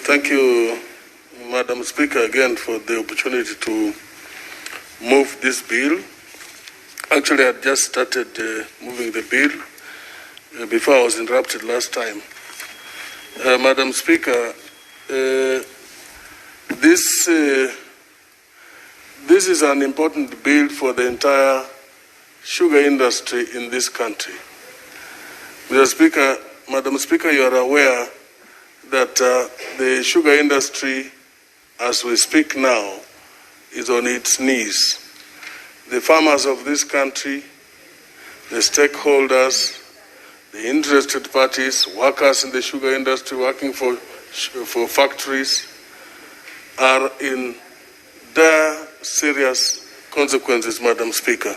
Thank you, Madam Speaker, again for the opportunity to move this bill. Actually, I had just started moving the bill before I was interrupted last time. Madam Speaker, this is an important bill for the entire sugar industry in this country. Madam Speaker, you are aware that the sugar industry, as we speak now, is on its knees. The farmers of this country, the stakeholders, the interested parties, workers in the sugar industry working for factories are in dire serious consequences, Madam Speaker.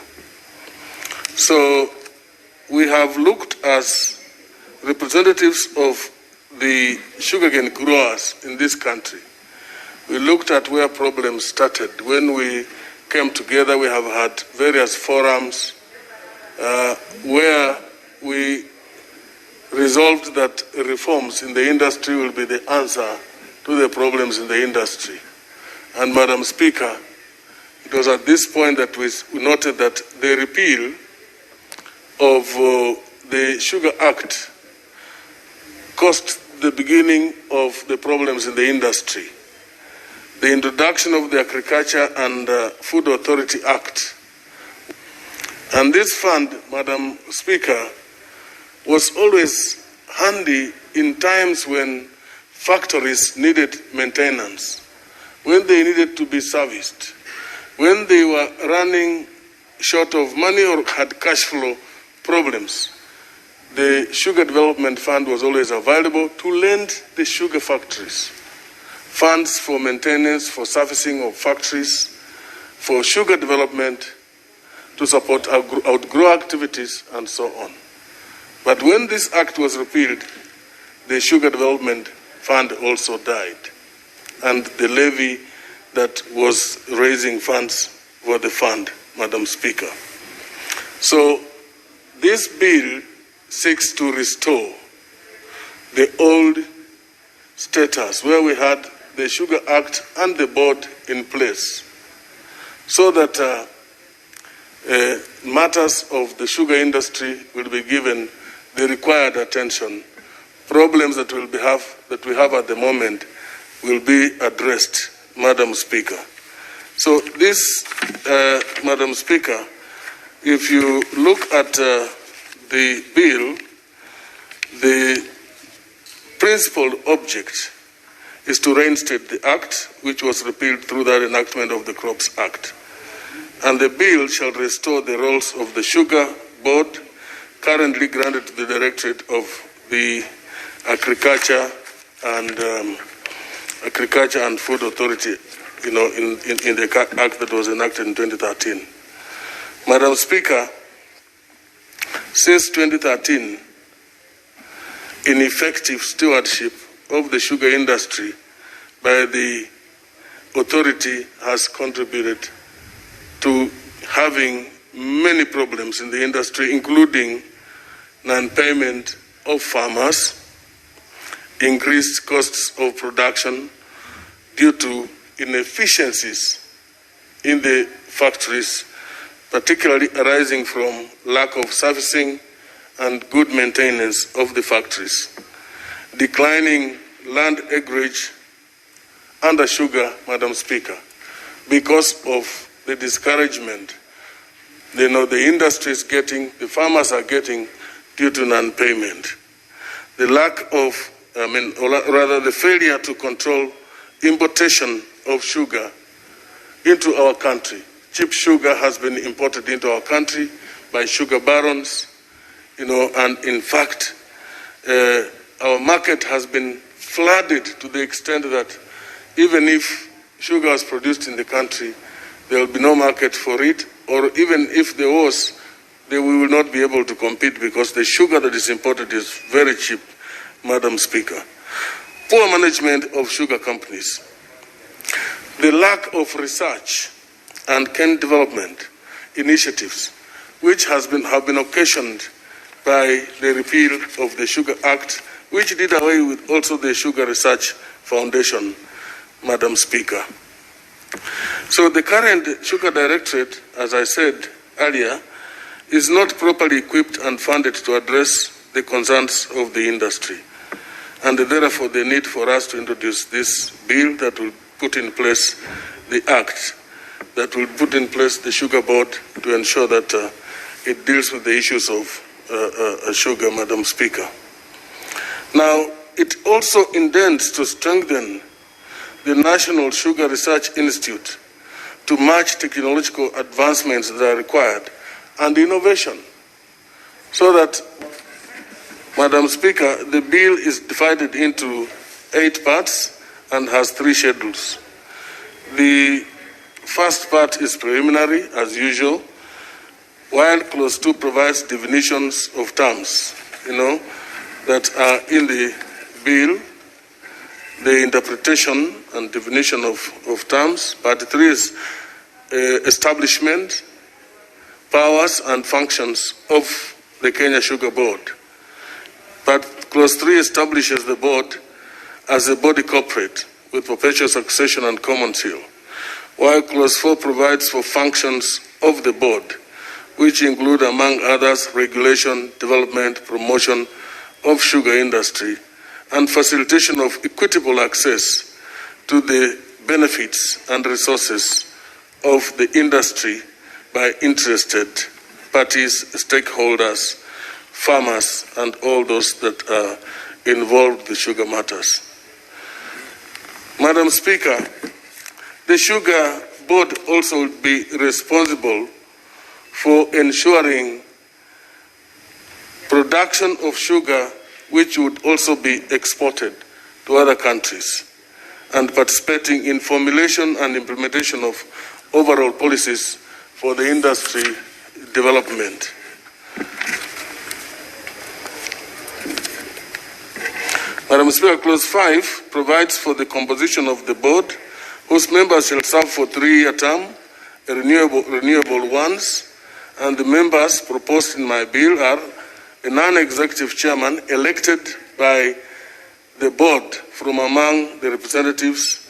So we have looked as representatives of the sugarcane growers in this country. We looked at where problems started. When we came together, we have had various forums where we resolved that reforms in the industry will be the answer to the problems in the industry. And Madam Speaker, it was at this point that we noted that the repeal of the Sugar Act caused the beginning of the problems in the industry. The introduction of the Agriculture and Food Authority Act. And this fund, Madam Speaker, was always handy in times when factories needed maintenance, when they needed to be serviced, when they were running short of money or had cash flow problems. The Sugar Development Fund was always available to lend the sugar factories funds for maintenance, for servicing of factories, for sugar development, to support outgrow activities, and so on. But when this act was repealed, the Sugar Development Fund also died, and the levy that was raising funds for the fund, Madam Speaker. So this bill seeks to restore the old status where we had the Sugar Act and the board in place, so that matters of the sugar industry will be given the required attention. Problems that we have at the moment will be addressed, Madam Speaker. So this, Madam Speaker, if you look at the bill, the principal object is to reinstate the Act, which was repealed through that enactment of the Crops Act. And the bill shall restore the roles of the Sugar Board, currently granted to the Directorate of the Agriculture and Food Authority, in the Act that was enacted in 2013. Madam Speaker, since 2013, ineffective stewardship of the sugar industry by the authority has contributed to having many problems in the industry, including non-payment of farmers, increased costs of production due to inefficiencies in the factories, particularly arising from lack of servicing and good maintenance of the factories, declining land acreage under sugar, Madam Speaker, because of the discouragement the industry is getting, the farmers are getting due to non-payment. The lack of, the failure to control importation of sugar into our country. Cheap sugar has been imported into our country by sugar barons, and in fact, our market has been flooded to the extent that even if sugar is produced in the country, there will be no market for it, or even if there was, we will not be able to compete because the sugar that is imported is very cheap, Madam Speaker. Poor management of sugar companies. The lack of research and cane development initiatives, which have been occasioned by the repeal of the Sugar Act, which did away with also the Sugar Research foundation, Madam Speaker. So the current Sugar Directorate, as I said earlier, is not properly equipped and funded to address the concerns of the industry. And therefore, the need for us to introduce this bill that will put in place the act, that will put in place the Sugar Board to ensure that it deals with the issues of sugar, Madam Speaker. Now, it also intends to strengthen the National Sugar Research Institute to match technological advancements that are required and innovation, so that, Madam Speaker, the bill is divided into 8 parts and has 3 schedules. The first part is preliminary, as usual, while Clause 2 provides definitions of terms, that are in the bill, the interpretation and definition of terms. Part 3 is establishment, powers and functions of the Kenya Sugar Board. But Clause 3 establishes the board as a body corporate with perpetual succession and common seal, while Clause 4 provides for functions of the board, which include, among others, regulation, development, promotion of sugar industry, and facilitation of equitable access to the benefits and resources of the industry by interested parties, stakeholders, farmers, and all those that are involved in sugar matters. Madam Speaker, the Sugar Board also will be responsible for ensuring production of sugar which would also be exported to other countries, and participating in formulation and implementation of overall policies for the industry development. Madam Speaker, Clause 5 provides for the composition of the board, whose members shall serve for 3-year term, renewable ones, and the members proposed in my bill are a non-executive chairman elected by the board from among the representatives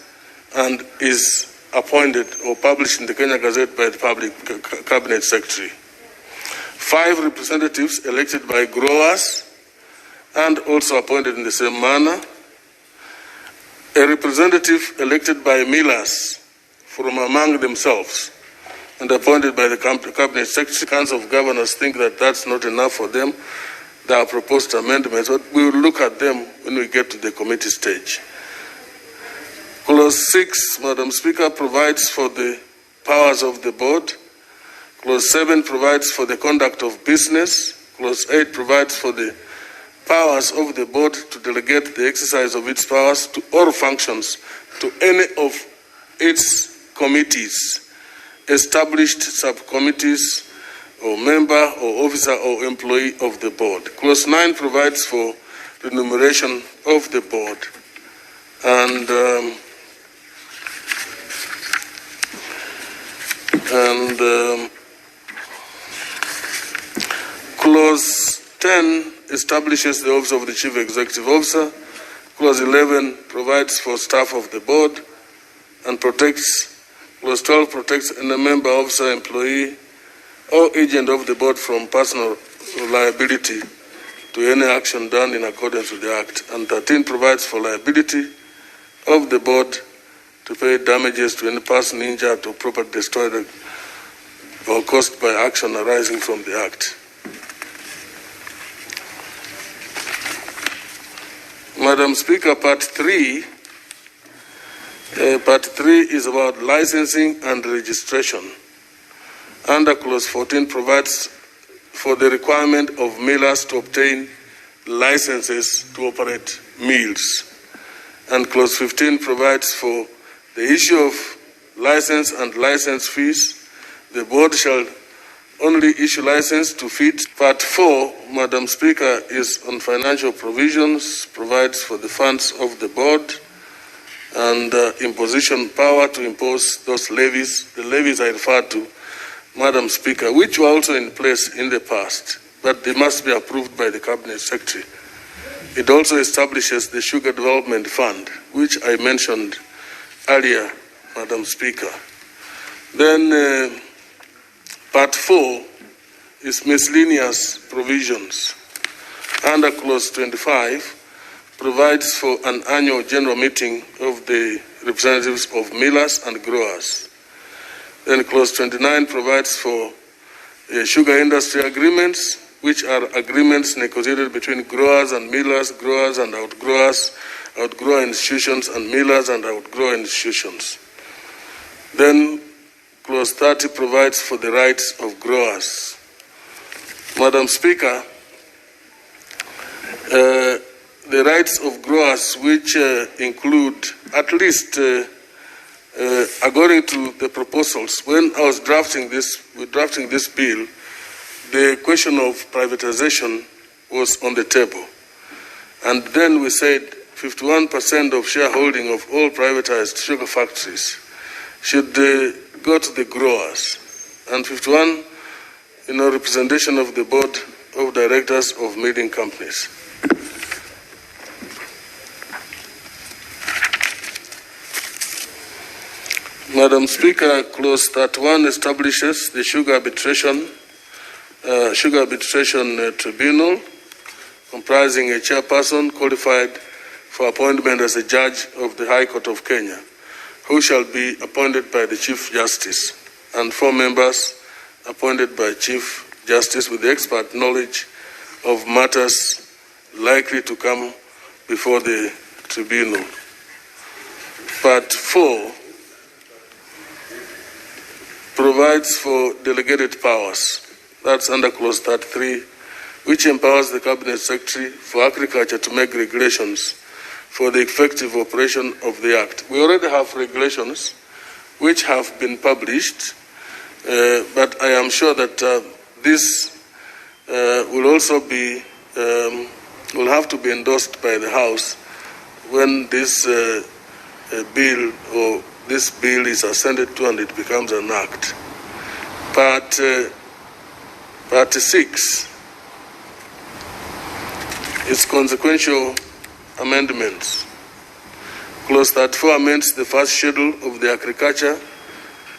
and is appointed or published in the Kenya Gazette by the Public Cabinet Secretary. 5 representatives elected by growers and also appointed in the same manner. A representative elected by millers from among themselves and appointed by the Cabinet Secretary. Council of Governors think that that's not enough for them. There are proposed amendments, but we will look at them when we get to the committee stage. Clause 6, Madam Speaker, provides for the powers of the board. Clause 7 provides for the conduct of business. Clause 8 provides for the powers of the board to delegate the exercise of its powers to all functions to any of its committees, established subcommittees, or member or officer or employee of the board. Clause 9 provides for remuneration of the board. And Clause 10 establishes the office of the Chief Executive Officer. Clause 11 provides for staff of the board and protects. Clause 12 protects any member, officer, employee, or agent of the board from personal liability to any action done in accordance with the Act. And 13 provides for liability of the board to pay damages to any person injured or property destroyed or caused by action arising from the Act. Madam Speaker, Part 3 is about licensing and registration. Under Clause 14 provides for the requirement of millers to obtain licenses to operate mills. And Clause 15 provides for the issue of license and license fees. The board shall only issue license to feed. Part 4, Madam Speaker, is on financial provisions, provides for the funds of the board and imposition power to impose those levies. The levies I referred to, Madam Speaker, which were also in place in the past, but they must be approved by the Cabinet Secretary. It also establishes the Sugar Development Fund, which I mentioned earlier, Madam Speaker. Then Part 4 is miscellaneous provisions. Under Clause 25, provides for an annual general meeting of the representatives of millers and growers. Then Clause 29 provides for sugar industry agreements, which are agreements negotiated between growers and millers, growers and outgrowers, outgrower institutions and millers and outgrower institutions. Then Clause 30 provides for the rights of growers. Madam Speaker, the rights of growers, which include at least, according to the proposals, when I was drafting this bill, the question of privatization was on the table. And then we said 51% of shareholding of all privatized sugar factories should go to the growers, and 51, representation of the board of directors of milling companies. Madam Speaker, Clause 31 establishes the Sugar Arbitration Tribunal, comprising a chairperson qualified for appointment as a judge of the High Court of Kenya, who shall be appointed by the Chief Justice, and 4 members appointed by Chief Justice with expert knowledge of matters likely to come before the tribunal. Part 4 provides for delegated powers. That's under Clause 33, which empowers the Cabinet Secretary for Agriculture to make regulations for the effective operation of the Act. We already have regulations which have been published, but I am sure that this will also be, will have to be endorsed by the House when this bill or this bill is ascended to and it becomes an act. Part 6 is consequential amendments. Clause 34 amends the first schedule of the Agriculture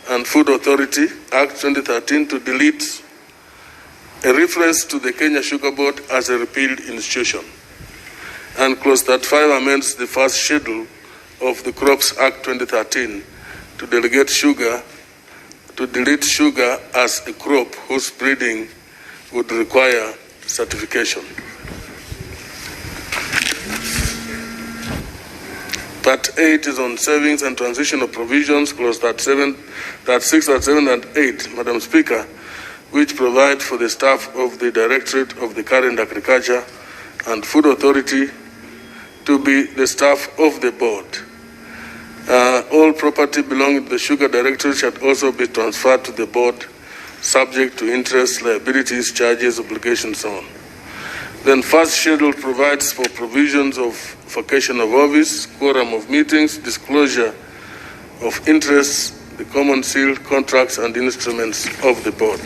and Food Authority Act 2013 to delete a reference to the Kenya Sugar Board as a repealed institution. And Clause 35 amends the first schedule of the Crops Act 2013 to delete sugar as a crop whose breeding would require certification. Part 8 is on savings and transitional provisions, Clause 37, 36, 37, and 8, Madam Speaker, which provide for the staff of the Directorate of the current Agriculture and Food Authority to be the staff of the board. All property belonging to the Sugar Directorate should also be transferred to the board, subject to interest, liabilities, charges, obligations, so on. Then first schedule provides for provisions of vacation of office, quorum of meetings, disclosure of interests, the common seal, contracts, and instruments of the board.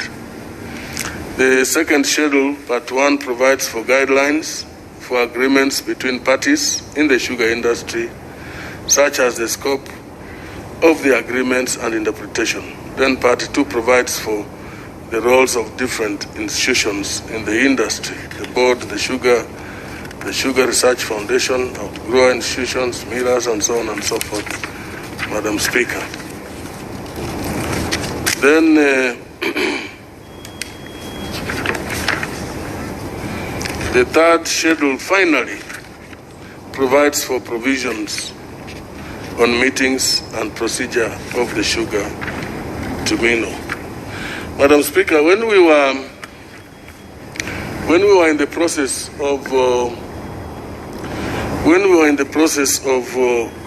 The second schedule, Part 1, provides for guidelines for agreements between parties in the sugar industry, such as the scope of the agreements and interpretation. Then Part 2 provides for the roles of different institutions in the industry, the board, the Sugar Research Foundation, outgrower institutions, millers, and so on and so forth, Madam Speaker. Then the third schedule finally provides for provisions on meetings and procedure of the Sugar Tribunal. Madam Speaker, when we were in the process of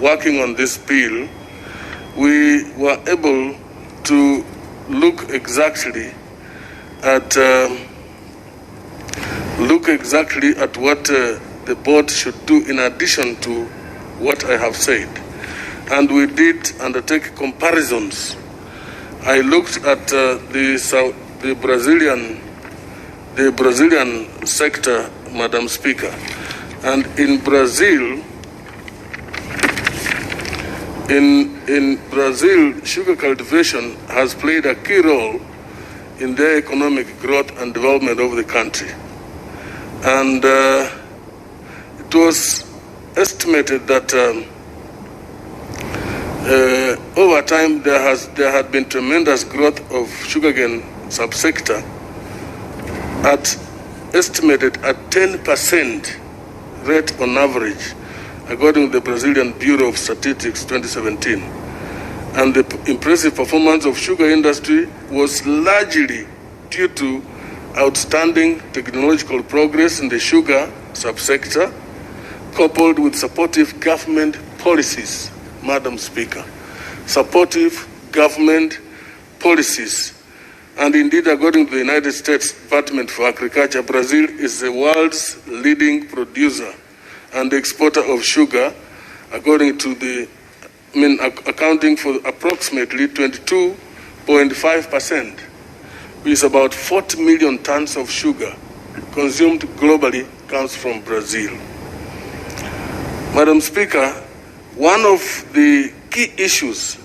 working on this bill, we were able to look exactly at what the board should do in addition to what I have said. And we did undertake comparisons. I looked at the Brazilian sector, Madam Speaker, And in Brazil, in Brazil, sugar cultivation has played a key role in their economic growth and development of the country. And it was estimated that over time there had been tremendous growth of sugarcane subsector, estimated at 10% rate on average, according to the Brazilian Bureau of Statistics 2017. And the impressive performance of sugar industry was largely due to outstanding technological progress in the sugar subsector, coupled with supportive government policies, Madam Speaker. Supportive government policies. And indeed, according to the United States Department for Agriculture, Brazil is the world's leading producer and exporter of sugar, according to accounting for approximately 22.5%, which is about 40 million tons of sugar consumed globally comes from Brazil. Madam Speaker, one of the key issues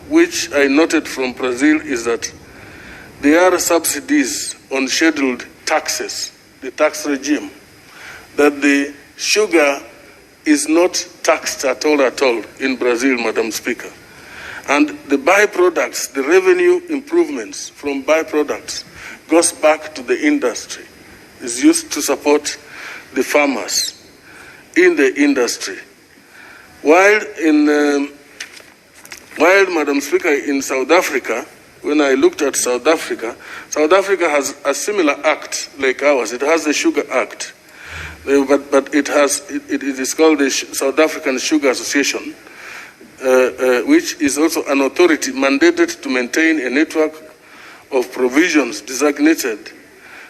which I noted from Brazil is that there are subsidies on scheduled taxes, the tax regime, that the sugar is not taxed at all in Brazil, Madam Speaker. And the byproducts, the revenue improvements from byproducts goes back to the industry, is used to support the farmers in the industry. While Madam Speaker, in South Africa, when I looked at South Africa has a similar act like ours. It has the Sugar Act, but it is called the South African Sugar Association, which is also an authority mandated to maintain a network of provisions designated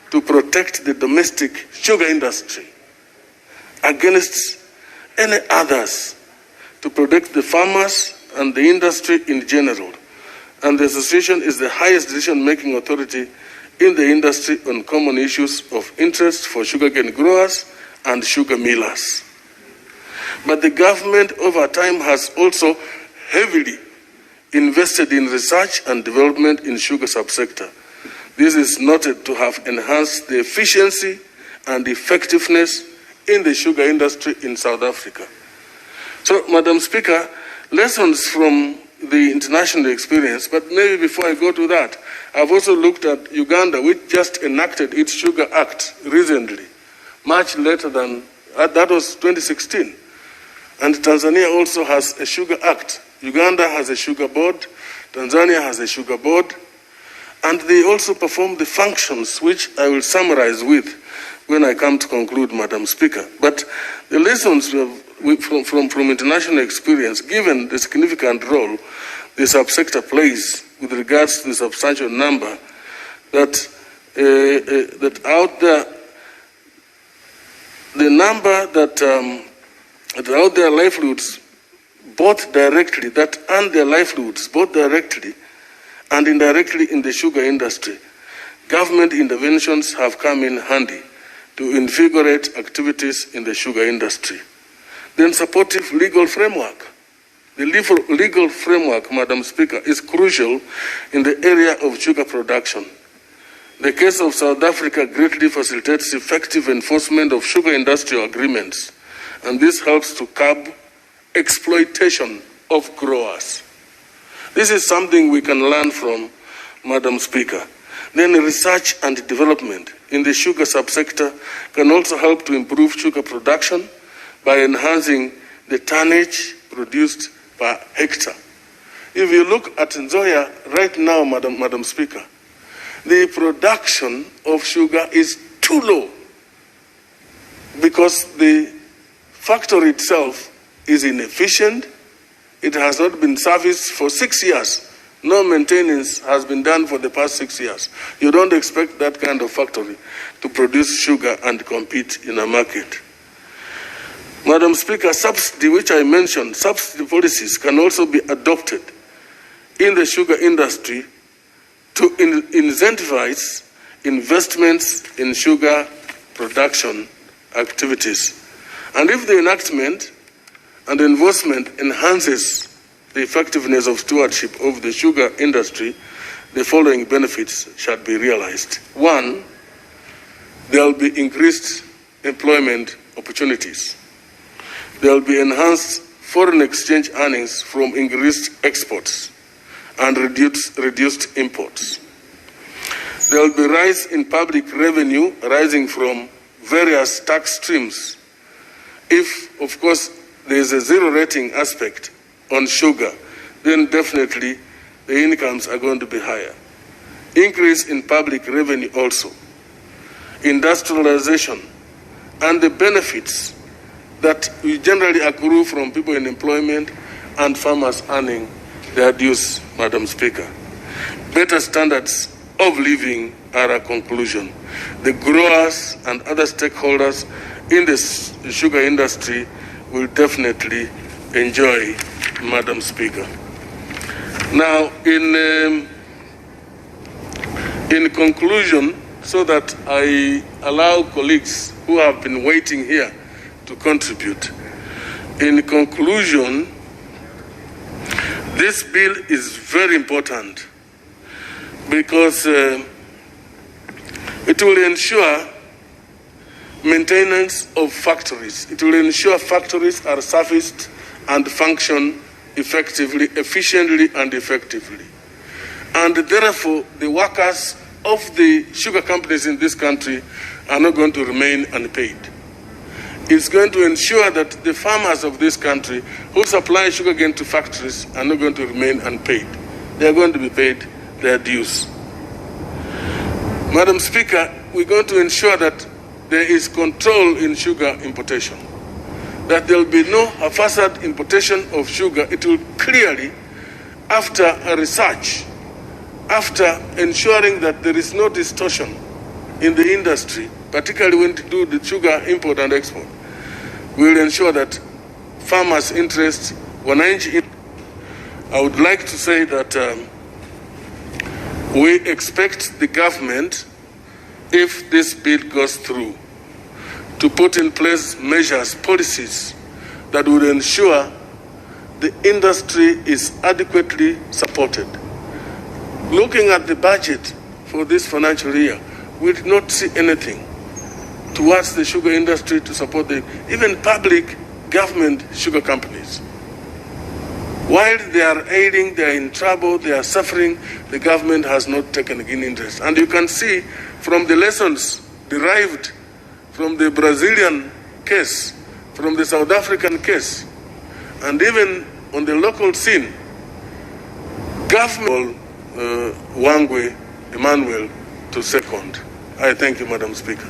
to protect the domestic sugar industry against any others, to protect the farmers and the industry in general. And the association is the highest decision-making authority in the industry on common issues of interest for sugarcane growers and sugar millers. But the government over time has also heavily invested in research and development in sugar subsector. This is noted to have enhanced the efficiency and effectiveness in the sugar industry in South Africa. So, Madam Speaker, lessons from the international experience, but maybe before I go to that, I've also looked at Uganda, which just enacted its Sugar Act recently, much later than, that was 2016. And Tanzania also has a Sugar Act. Uganda has a sugar board, Tanzania has a sugar board, and they also perform the functions which I will summarize with when I come to conclude, Madam Speaker. But the lessons from international experience, given the significant role the subsector plays with regards to the substantial number that out there, the number that out their livelihoods, both directly, that earn their livelihoods, both directly and indirectly in the sugar industry, government interventions have come in handy to invigorate activities in the sugar industry. Then supportive legal framework. The legal framework, Madam Speaker, is crucial in the area of sugar production. The case of South Africa greatly facilitates effective enforcement of sugar industrial agreements, and this helps to curb exploitation of growers. This is something we can learn from, Madam Speaker. Then research and development in the sugar subsector can also help to improve sugar production by enhancing the tonnage produced per hectare. If you look at Nzoia right now, Madam Speaker, the production of sugar is too low because the factory itself is inefficient. It has not been serviced for 6 years. No maintenance has been done for the past 6 years. You don't expect that kind of factory to produce sugar and compete in a market. Madam Speaker, subsidy, which I mentioned, subsidy policies can also be adopted in the sugar industry to incentivize investments in sugar production activities. And if the enactment and enforcement enhances the effectiveness of stewardship of the sugar industry, the following benefits shall be realized. One, there will be increased employment opportunities. There will be enhanced foreign exchange earnings from increased exports and reduced imports. There will be rise in public revenue rising from various tax streams. If, of course, there is a zero rating aspect on sugar, then definitely the incomes are going to be higher. Increase in public revenue also. Industrialization and the benefits that we generally accrue from people in employment and farmers earning their dues, Madam Speaker. Better standards of living are a conclusion. The growers and other stakeholders in the sugar industry will definitely enjoy, Madam Speaker. Now, in conclusion, so that I allow colleagues who have been waiting here to contribute. In conclusion, this bill is very important because it will ensure maintenance of factories. It will ensure factories are serviced and function effectively, efficiently and effectively. And therefore, the workers of the sugar companies in this country are not going to remain unpaid. It's going to ensure that the farmers of this country who supply sugarcane to factories are not going to remain unpaid. They are going to be paid their dues. Madam Speaker, we're going to ensure that there is control in sugar importation, that there will be no haphazard importation of sugar. It will clearly, after a research, after ensuring that there is no distortion in the industry, particularly when to do the sugar import and export, we will ensure that farmers' interests, wananchi. I would like to say that we expect the government, if this bill goes through, to put in place measures, policies that would ensure the industry is adequately supported. Looking at the budget for this financial year, we did not see anything towards the sugar industry to support even public government sugar companies. While they are ailing, they are in trouble, they are suffering, the government has not taken any interest. And you can see from the lessons derived from the Brazilian case, from the South African case, and even on the local scene, government Wangwe Emmanuel to second. I thank you, Madam Speaker.